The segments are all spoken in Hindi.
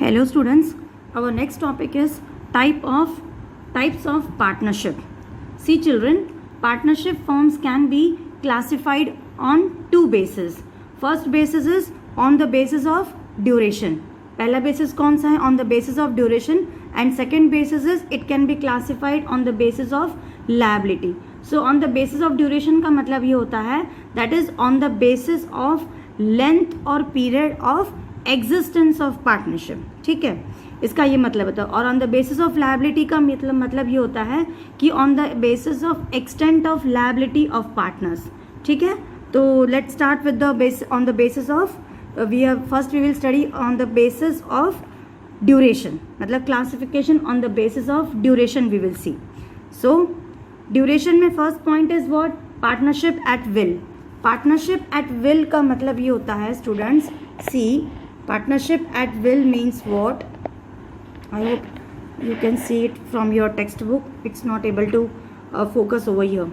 Hello students, our next topic is types of partnership. See children, partnership forms can be classified on two bases. First basis is on the basis of duration. पहला basis कौन सा है? On the basis of duration. And second basis is it can be classified on the basis of liability. So on the basis of duration का मतलब ये होता है that is on the basis of length or period of existence of partnership. ठीक है, इसका ये मतलब होता है. और on the basis of liability का मतलब ये होता है कि on the basis of extent of liability of partners. ठीक है, तो let start with the base on the basis of we will study on the basis of duration. मतलब classification on the basis of duration we will see. So duration में first point is what? Partnership at will. Partnership at will का मतलब ये होता है students, see partnership at will means what? I hope you can see it from your textbook. It's not able to focus over here.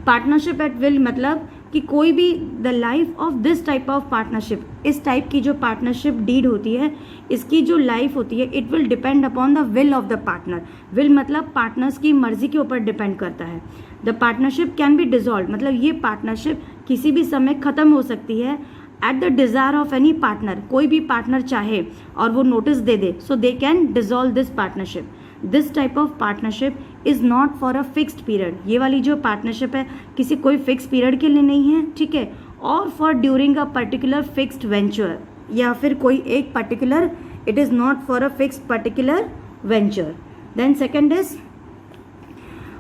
Partnership at will मतलब कि कोई भी the life of this type of partnership, इस टाइप की जो पार्टनरशिप डीड होती है, इसकी जो लाइफ होती है, it will depend upon the will of the partner. Will मतलब पार्टनर्स की मर्जी के ऊपर डिपेंड करता है. The partnership can be dissolve मतलब ये पार्टनरशिप किसी भी समय ख़त्म हो सकती है at the desire of any partner. कोई भी पार्टनर चाहे और वो notice they they, so they can dissolve this partnership. This type of partnership is not for a fixed period. ये वाली जो पार्टनरशिप है किसी कोई फिक्स पीरियड के लिए नहीं है. ठीक है, और for during a particular fixed venture या फिर कोई एक particular, it is not for a fixed particular venture. Then second is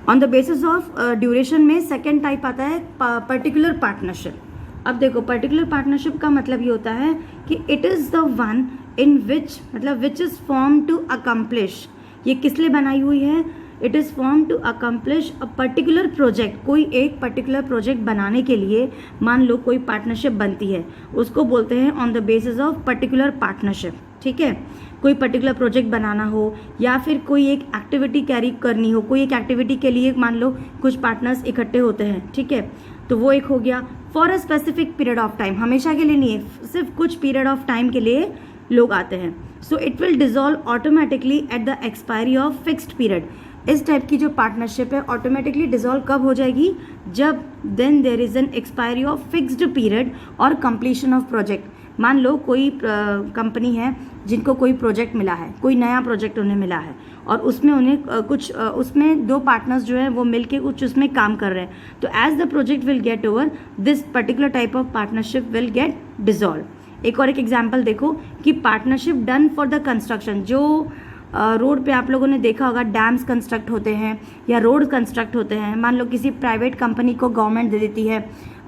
on the basis of duration में सेकेंड टाइप आता है पर्टिकुलर पार्टनरशिप. अब देखो, पर्टिकुलर पार्टनरशिप का मतलब ये होता है कि it is the one in which मतलब which is form to accomplish. ये किस लिए बनाई हुई है? It is form to accomplish a particular project. कोई एक पर्टिकुलर प्रोजेक्ट बनाने के लिए मान लो कोई पार्टनरशिप बनती है, उसको बोलते हैं on the basis of particular partnership. ठीक है, कोई पर्टिकुलर प्रोजेक्ट बनाना हो या फिर कोई एक एक्टिविटी कैरी करनी हो, कोई एक एक्टिविटी के लिए मान लो कुछ पार्टनर्स इकट्ठे होते हैं. ठीक है, तो वो एक हो गया. For a specific period of time, हमेशा के लिए नहीं है, सिर्फ कुछ पीरियड ऑफ टाइम के लिए लोग आते हैं. So it will dissolve automatically at the expiry of fixed period. इस टाइप की जो पार्टनरशिप है ऑटोमेटिकली डिजॉल्व कब हो जाएगी? जब then there is an expiry of fixed period और कंप्लीशन ऑफ प्रोजेक्ट. मान लो कोई कंपनी है जिनको कोई प्रोजेक्ट मिला है, कोई नया प्रोजेक्ट उन्हें मिला है और उसमें उन्हें कुछ उसमें दो पार्टनर्स जो हैं वो मिलके कुछ उसमें काम कर रहे हैं. तो as the project will get over, this particular type of partnership will get dissolve. एक और एक एग्जांपल देखो कि partnership done for the construction. जो रोड पे आप लोगों ने देखा होगा डैम्स कंस्ट्रक्ट होते हैं या रोड कंस्ट्रक्ट होते हैं. मान लो किसी प्राइवेट कंपनी को गवर्नमेंट दे देती है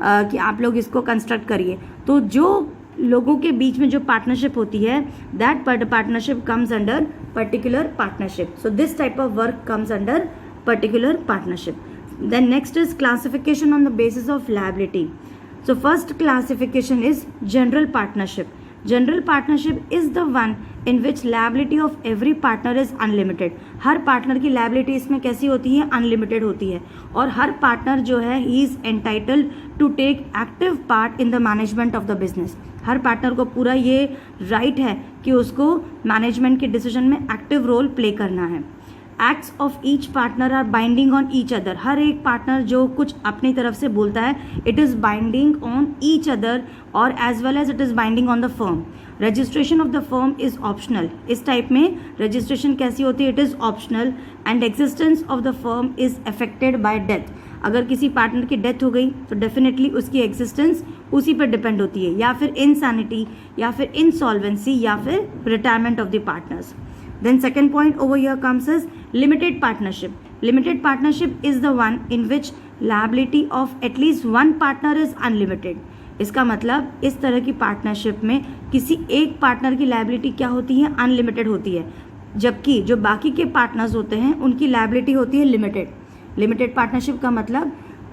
कि आप लोग इसको कंस्ट्रक्ट करिए, तो जो लोगों के बीच में जो पार्टनरशिप होती है that partnership comes under particular partnership. So this type of work comes under particular partnership. Then next is classification on the basis of liability. So first classification is general partnership. General partnership is the one in which liability of every partner is unlimited. हर पार्टनर की लायबिलिटी इसमें कैसी होती है? अनलिमिटेड होती है. और हर पार्टनर जो है he is entitled to take active part in the management of the business. हर पार्टनर को पूरा ये राइट है कि उसको मैनेजमेंट के डिसीजन में एक्टिव रोल प्ले करना है. Acts of each partner are binding on each other. हर एक पार्टनर जो कुछ अपनी तरफ से बोलता है it is binding on each other और as well as it is binding on the firm. Registration of the firm is optional. इस टाइप में रजिस्ट्रेशन कैसी होती है? It is optional. And existence of the firm is affected by death. अगर किसी पार्टनर की डेथ हो गई तो डेफिनेटली उसकी एग्जिस्टेंस उसी पर डिपेंड होती है, या फिर इनसैनिटी या फिर इंसॉल्वेंसी या फिर retirement of the partners. Then second point over here comes as limited partnership. Limited partnership is the one in which liability of at least one partner is unlimited. इसका मतलब इस तरह की पार्टनरशिप में किसी एक पार्टनर की लायबिलिटी क्या होती है? अनलिमिटेड होती है, जबकि जो बाकी के पार्टनर्स होते हैं उनकी लायबिलिटी होती है लिमिटेड. लिमिटेड पार्टनरशिप का मतलब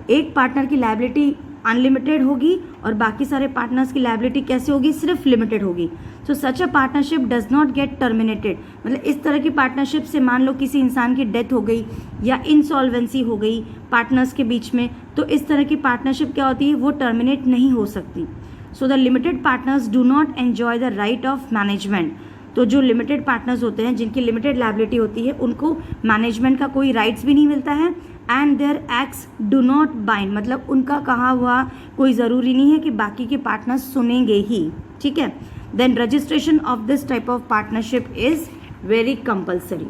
एक पार्टनर की लायबिलिटी अनलिमिटेड होगी और बाकी सारे पार्टनर्स की लायबिलिटी कैसे होगी? सिर्फ लिमिटेड होगी. So such a partnership does not get terminated. मतलब इस तरह की पार्टनरशिप से मान लो किसी इंसान की डेथ हो गई या इंसॉल्वेंसी हो गई पार्टनर्स के बीच में, तो इस तरह की पार्टनरशिप क्या होती है? वो टर्मिनेट नहीं हो सकती. So the limited partners do not enjoy the right of management. तो जो लिमिटेड पार्टनर्स होते हैं, जिनकी लिमिटेड लायबिलिटी होती है, उनको मैनेजमेंट का कोई राइट्स भी नहीं मिलता है and their acts do not bind, मतलब उनका कहा हुआ कोई ज़रूरी नहीं है कि बाकी के पार्टनर्स सुनेंगे ही, ठीक है। Then registration of this type of partnership is very compulsory.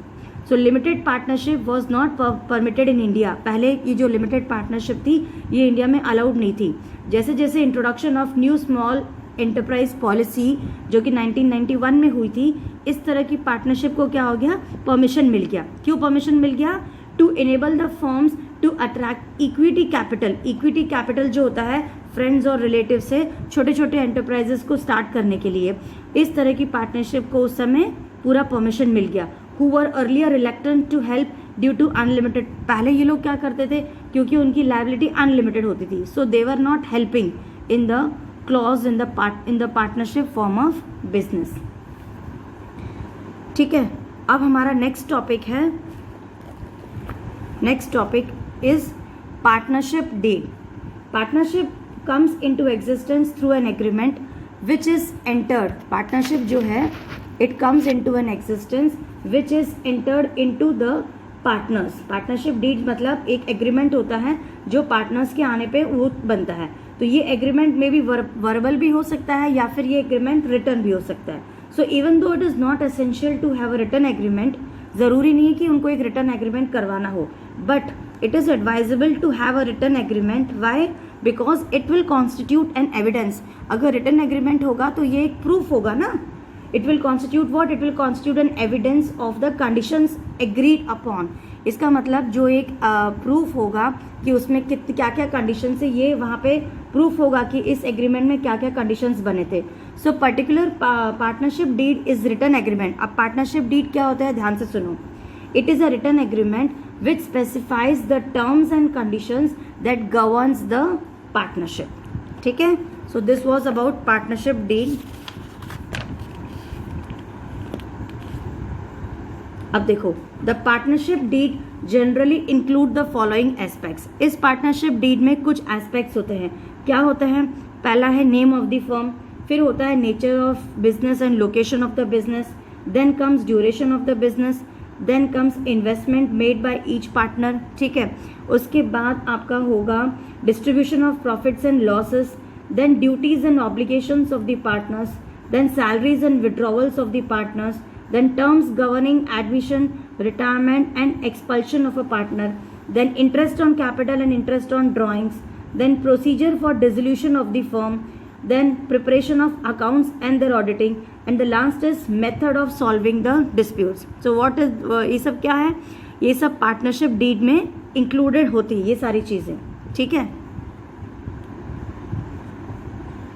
So limited partnership was not permitted in India. पहले ये जो लिमिटेड पार्टनरशिप थी ये इंडिया में अलाउड नहीं थी। जैसे जैसे introduction of new small enterprise policy जो कि 1991 में हुई थी, इस तरह की पार्टनरशिप को क्या हो गया, परमिशन मिल गया। क्यों परमिशन मिल गया? To enable the firms to attract equity capital. Equity capital जो होता है फ्रेंड्स और रिलेटिव से छोटे छोटे एंटरप्राइजेस को स्टार्ट करने के लिए, इस तरह की पार्टनरशिप को उस समय पूरा परमिशन मिल गया। Who were earlier reluctant to help due to unlimited, पहले ये लोग क्या करते थे, क्योंकि उनकी लायबिलिटी अनलिमिटेड होती थी, so they were not helping in the clause in the partnership form of business। ठीक है, अब हमारा next topic is partnership deed. Partnership comes into existence through an agreement which is entered. Partnership जो है it comes into an existence which is entered into the partners. Partnership deed मतलब एक एग्रीमेंट होता है जो पार्टनर्स के आने पे वो बनता है। तो ये एग्रीमेंट में भी वर्बल भी हो सकता है या फिर ये एग्रीमेंट रिटर्न भी हो सकता है। So even though it is not essential to have a written agreement, ज़रूरी नहीं है कि उनको एक रिटर्न एग्रीमेंट करवाना हो, but it is advisable to have a written agreement. Why? Because it will constitute an evidence. अगर रिटर्न एग्रीमेंट होगा तो ये एक प्रूफ होगा ना। It will constitute what? It will constitute an evidence of the conditions agreed upon। इसका मतलब जो एक प्रूफ होगा कि उसमें क्या क्या कंडीशन है, ये वहाँ पे प्रूफ होगा कि इस एग्रीमेंट में क्या क्या कंडीशंस बने थे। So particular partnership deed is written agreement. अब पार्टनरशिप डीड क्या होता है, ध्यान से सुनो। It is a written agreement which specifies the terms and conditions that governs the partnership. ठीक है, so this was about partnership deed. अब देखो, the partnership deed generally include the following aspects. इस पार्टनरशिप डीड में कुछ एस्पेक्ट्स होते हैं। क्या होता है? पहला है नेम ऑफ द फर्म, फिर होता है nature of business and location of the business, then comes duration of the business, then comes investment made by each partner. ठीक है, उसके बाद आपका होगा distribution of profits and losses, then duties and obligations of the partners, then salaries and withdrawals of the partners, then terms governing admission, retirement and expulsion of a partner, then interest on capital and interest on drawings, then procedure for dissolution of the firm, then preparation of accounts and their auditing, and the last is method of solving the disputes। so what is ये सब क्या है? ये सब पार्टनरशिप डीड में इंक्लूडेड होती है ये सारी चीज़ें। ठीक है,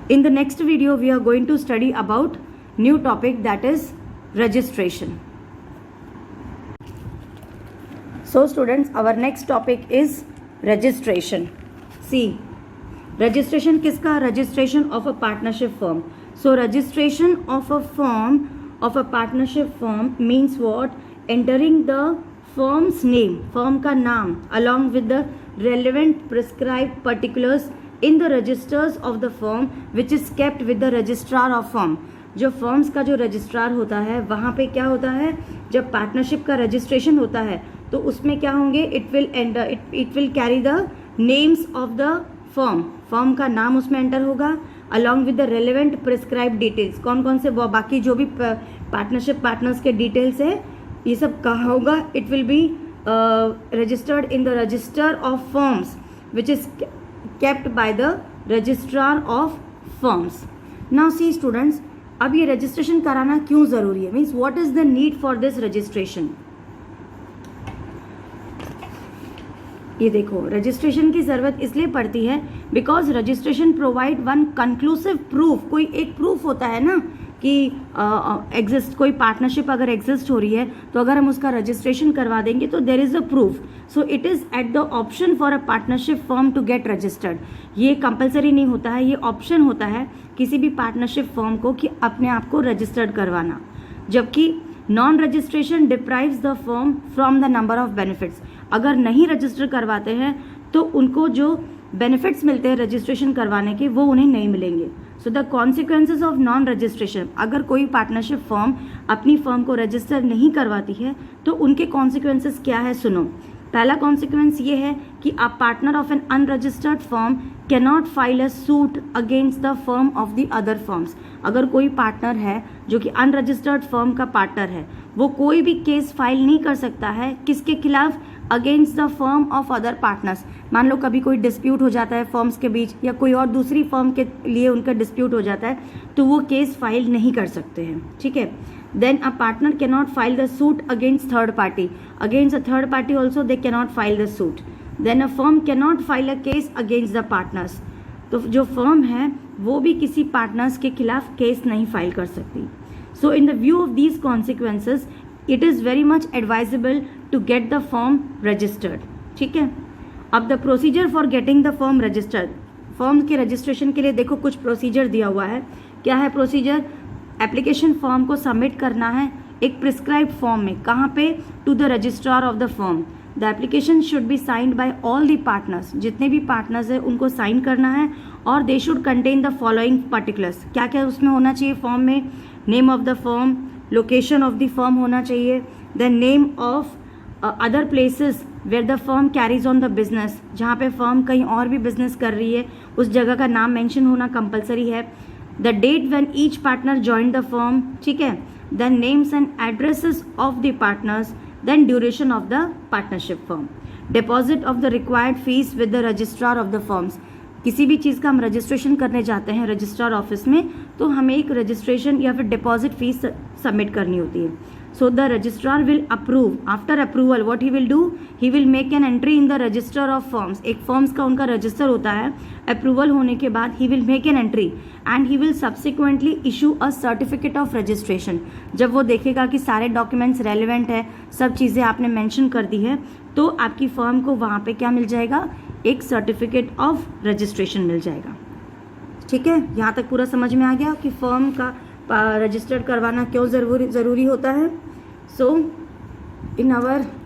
in the next video we are going to study about new topic that is registration। so students, our next topic is registration। see, registration किसका? registration of a partnership firm। so registration of a firm, of a partnership firm means what? entering the firm's name, firm का नाम, along with the relevant prescribed particulars in the registers of the firm which is kept with the registrar of firm। जो फर्म्स का जो रजिस्ट्रार होता है वहाँ पे क्या होता है, जब पार्टनरशिप का रजिस्ट्रेशन होता है तो उसमें क्या होंगे, it will carry the names of the firm, firm का नाम उसमें एंटर होगा along with the relevant prescribe details. कौन कौन से बाकी जो भी पार्टनरशिप पार्टनर्स के डिटेल्स है ये सब कहा होगा। It will be registered in the register of firms which is kept by the registrar of firms. Now see students, अब ये रजिस्ट्रेशन कराना क्यों ज़रूरी है, means what is the need for this registration. ये देखो, रजिस्ट्रेशन की ज़रूरत इसलिए पड़ती है because registration provide one conclusive proof. कोई एक प्रूफ होता है ना कि एग्जिस्ट कोई पार्टनरशिप अगर एग्जिस्ट हो रही है तो अगर हम उसका रजिस्ट्रेशन करवा देंगे तो there is a proof. So it is at the option for a partnership firm to get registered. ये कंपलसरी नहीं होता है, ये ऑप्शन होता है किसी भी पार्टनरशिप फर्म को कि अपने आप को रजिस्टर्ड करवाना। जबकि non registration deprives the firm from the number of benefits. अगर नहीं रजिस्टर करवाते हैं तो उनको जो बेनिफिट्स मिलते हैं रजिस्ट्रेशन करवाने के वो उन्हें नहीं मिलेंगे। So the consequences of non registration, अगर कोई पार्टनरशिप फर्म अपनी फर्म को रजिस्टर नहीं करवाती है तो उनके कॉन्सिक्वेंसेज क्या है, सुनो। पहला कॉन्सिक्वेंस ये है कि a partner of N unregistered firm cannot file a suit against the firm of the other firms. अगर कोई पार्टनर है जो कि अनरजिस्टर्ड फर्म का पार्टनर है, वो कोई भी केस फाइल नहीं कर सकता है किसके खिलाफ, against the firm of other partners. मान लो कभी कोई डिस्प्यूट हो जाता है फर्म्स के बीच या कोई और दूसरी फर्म के लिए उनका डिस्प्यूट हो जाता है तो वो केस फाइल नहीं कर सकते हैं, ठीक है। Then a partner cannot file the suit against third party, against a third party also they cannot file the suit. Then a firm cannot file a case against the partners, तो जो फर्म है वो भी किसी पार्टनर्स के खिलाफ केस नहीं फाइल कर सकती। So in the view of these consequences it is very much advisable to get the firm registered, ठीक है। अब the procedure for getting the firm registered, firm के रजिस्ट्रेशन के लिए देखो कुछ प्रोसीजर दिया हुआ है। क्या है प्रोसीजर? एप्लीकेशन फॉर्म को सबमिट करना है एक प्रिस्क्राइब्ड फॉर्म में, कहाँ पे, to the registrar of the firm. The application should be signed by all the partners, जितने भी पार्टनर्स हैं उनको साइन करना है, और they should contain the following particulars. क्या क्या उसमें होना चाहिए फॉर्म में? Name of the firm, location of the firm होना चाहिए, the name of other places where the firm carries on the business, जहाँ पे फर्म कहीं और भी बिजनेस कर रही है उस जगह का नाम मेंशन होना कंपलसरी है। The date when each partner join the firm, ठीक है। Then names and addresses of the partners, then duration of the partnership firm, deposit of the required fees with the registrar of the firms. किसी भी चीज़ का हम रजिस्ट्रेशन करने जाते हैं रजिस्ट्रार ऑफिस में तो हमें एक रजिस्ट्रेशन या फिर डिपॉजिट फीस सबमिट करनी होती है। So the registrar will approve, after approval what he will do, he will make an entry in the register of firms. एक फर्म्स का उनका रजिस्टर होता है, अप्रूवल होने के बाद he will make an entry and he will subsequently issue a certificate of registration. जब वो देखेगा कि सारे डॉक्यूमेंट्स रेलिवेंट है, सब चीज़ें आपने मेंशन कर दी है, तो आपकी फर्म को वहाँ पे क्या मिल जाएगा, एक सर्टिफिकेट ऑफ रजिस्ट्रेशन मिल जाएगा, ठीक है। यहाँ तक पूरा समझ में आ गया कि फर्म का रजिस्टर्ड करवाना क्यों ज़रूरी होता है। सो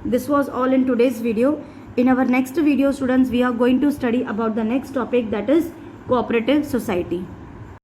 this was all in today's video. In our next video, students, we are going to study about the next topic, that is cooperative society.